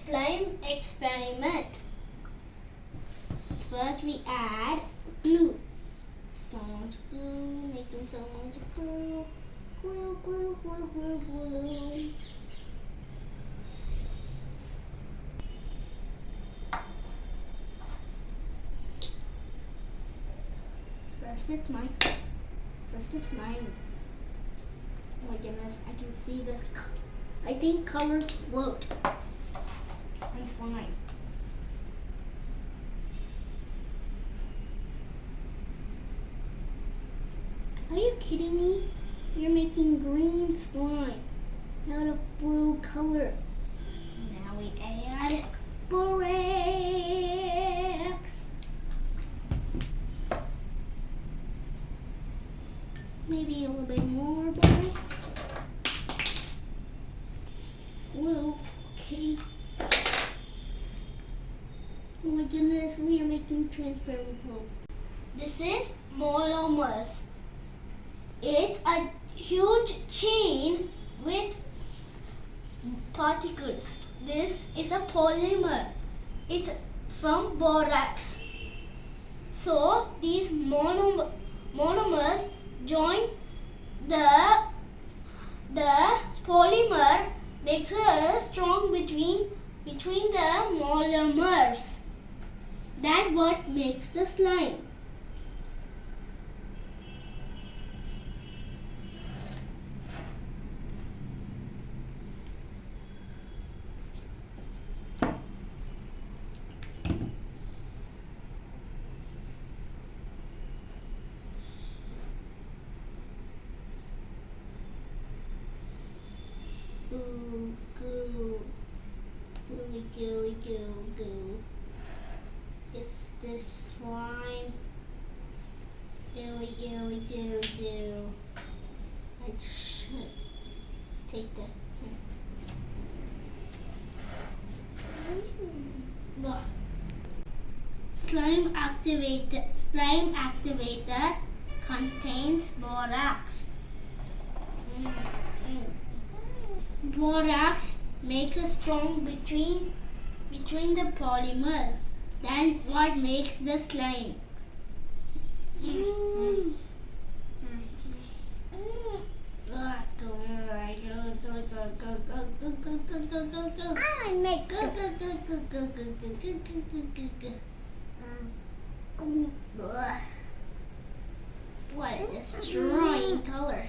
slime experiment. First we add glue. So much glue, making so much glue. Glue, glue, glue, glue, glue. First it's mine. Oh my goodness, I can see I think colors float on slime. Are you kidding me? You're making green slime out of blue color. Now we add borax. Maybe a little bit more borax. Glue, okay. Oh my goodness, we are making transparent glue. This is monomers. It's a huge chain with particles. This is a polymer. It's from borax. So these monomers join the polymer, makes a strong between the monomers. That's what makes the slime. Ooh, goo. Gooey, gooey, goo, goo. It's this slime. Gooey, gooey, goo, goo. I should take the... Slime activator contains borax. Borax makes a strong between the polymer. That's what makes the slime. What a destroying color.